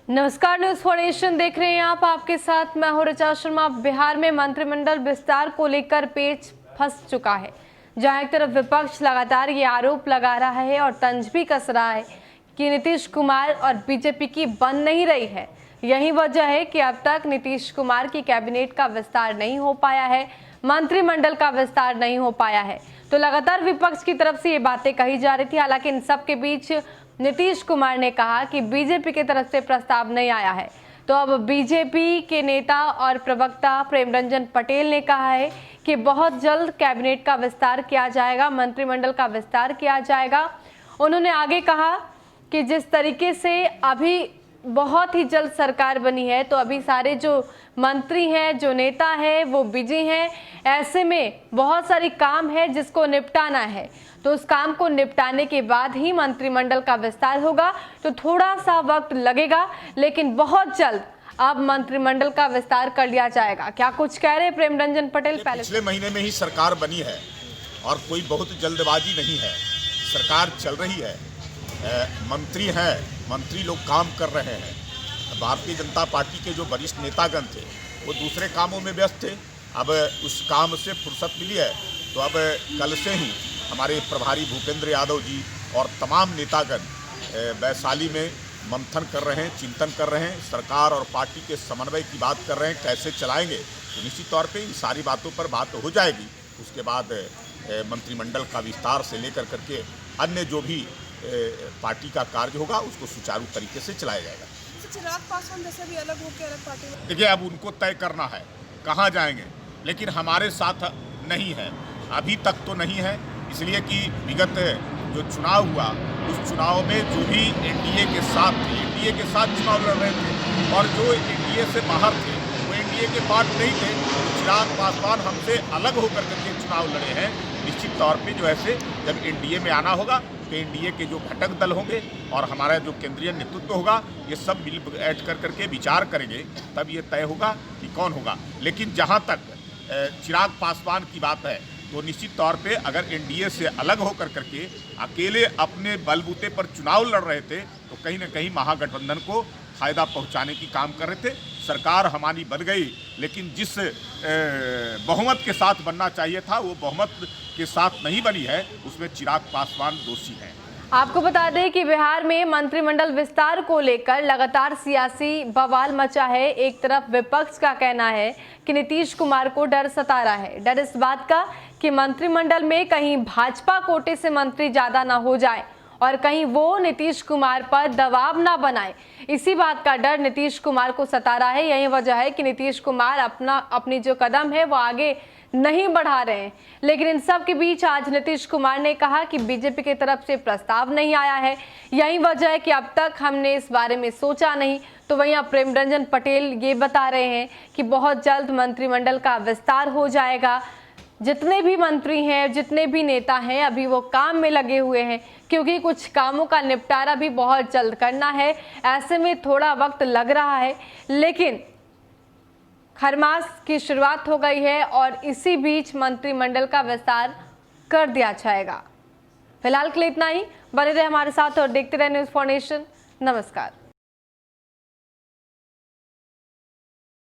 नमस्कार, news for nation देख रहे हैं आप। आपके साथ मैं हूं ऋचा शर्मा। बिहार में मंत्रिमंडल विस्तार को लेकर पेच फंस चुका है, जहां एक तरफ विपक्ष लगातार ये आरोप लगा रहा है और तंज भी कस रहा है कि नीतीश कुमार और बीजेपी की बन नहीं रही है। यही वजह है कि अब तक नीतीश कुमार की कैबिनेट का विस्तार नहीं हो पाया है, मंत्रिमंडल का विस्तार नहीं हो पाया है। तो लगातार विपक्ष की तरफ से ये बातें कही जा रही थी। हालांकि इन सब के बीच नीतीश कुमार ने कहा कि बीजेपी की तरफ से प्रस्ताव नहीं आया है। तो अब बीजेपी के नेता और प्रवक्ता प्रेमरंजन पटेल ने कहा है कि बहुत जल्द कैबिनेट का विस्तार किया जाएगा, मंत्रिमंडल का विस्तार किया जाएगा। उन्होंने आगे कहा कि जिस तरीके से अभी बहुत ही जल्द सरकार बनी है, तो अभी सारे जो मंत्री हैं, जो नेता हैं, वो बिजी हैं। ऐसे में बहुत सारी काम है जिसको निपटाना है, तो उस काम को निपटाने के बाद ही मंत्रिमंडल का विस्तार होगा। तो थोड़ा सा वक्त लगेगा, लेकिन बहुत जल्द अब मंत्रिमंडल का विस्तार कर लिया जाएगा। क्या कुछ कह रहे हैं प्रेमरंजन पटेल? पिछले महीने में ही सरकार बनी है और कोई बहुत जल्दबाजी नहीं है। सरकार चल रही है, मंत्री हैं, मंत्री लोग काम कर रहे हैं। भारतीय जनता पार्टी के जो वरिष्ठ नेतागण थे वो दूसरे कामों में व्यस्त थे। अब उस काम से फुर्सत मिली है, तो अब कल से ही हमारे प्रभारी भूपेंद्र यादव जी और तमाम नेतागण वैशाली में मंथन कर रहे हैं, चिंतन कर रहे हैं, सरकार और पार्टी के समन्वय की बात कर रहे हैं, कैसे चलाएंगे। तो निश्चित तौर पे इन सारी बातों पर बात हो जाएगी। उसके बाद मंत्रिमंडल का विस्तार से लेकर करके अन्य जो भी पार्टी का कार्य होगा उसको सुचारू तरीके से चलाया जाएगा। चिराग पासवान जैसे भी अलग होकर अलग पार्टी में, देखिए अब उनको तय करना है कहाँ जाएंगे, लेकिन हमारे साथ नहीं है, अभी तक तो नहीं है। इसलिए कि विगत जो चुनाव हुआ उस चुनाव में जो भी एनडीए के साथ थे, एनडीए के साथ चुनाव लड़ रहे थे, और जो एनडीए से बाहर थे वो एनडीए के पार्ट नहीं थे। तो चिराग पासवान हमसे अलग होकर करके चुनाव लड़े हैं। निश्चित तौर पे जो ऐसे जब एनडीए में आना होगा तो एनडीए के जो घटक दल होंगे और हमारा जो केंद्रीय नेतृत्व होगा, ये सब मिल बैठ कर करके विचार करेंगे, तब ये तय होगा कि कौन होगा। लेकिन जहाँ तक चिराग पासवान की बात है, तो निश्चित तौर पे अगर एनडीए से अलग होकर करके अकेले अपने बलबूते पर चुनाव लड़ रहे थे, तो कहीं ना कहीं महागठबंधन को फायदा पहुंचाने की काम कर रहे थे। सरकार हमारी बन गई, लेकिन जिस बहुमत के साथ बनना चाहिए था वो बहुमत के साथ नहीं बनी है, उसमें चिराग पासवान दोषी हैं। आपको बता दें कि बिहार में मंत्रिमंडल विस्तार को लेकर लगातार सियासी बवाल मचा है। एक तरफ विपक्ष का कहना है कि नीतीश कुमार को डर सता रहा है, डर इस बात का कि मंत्रिमंडल में कहीं भाजपा कोटे से मंत्री ज्यादा ना हो जाए और कहीं वो नीतीश कुमार पर दबाव ना बनाए। इसी बात का डर नीतीश कुमार को सता रहा है। यही वजह है कि नीतीश कुमार अपनी जो कदम है वो आगे नहीं बढ़ा रहे हैं। लेकिन इन सब के बीच आज नीतीश कुमार ने कहा कि बीजेपी की तरफ से प्रस्ताव नहीं आया है। यही वजह है कि अब तक हमने इस बारे में सोचा नहीं। तो वहीं अब प्रेमरंजन पटेल ये बता रहे हैं कि बहुत जल्द मंत्रिमंडल का विस्तार हो जाएगा। जितने भी मंत्री हैं, जितने भी नेता हैं, अभी वो काम में लगे हुए हैं, क्योंकि कुछ कामों का निपटारा भी बहुत जल्द करना है। ऐसे में थोड़ा वक्त लग रहा है, लेकिन खरमास की शुरुआत हो गई है और इसी बीच मंत्रिमंडल का विस्तार कर दिया जाएगा। फिलहाल के लिए इतना ही। बने रहे हमारे साथ और देखते रहे न्यूज फॉर नेशन। नमस्कार।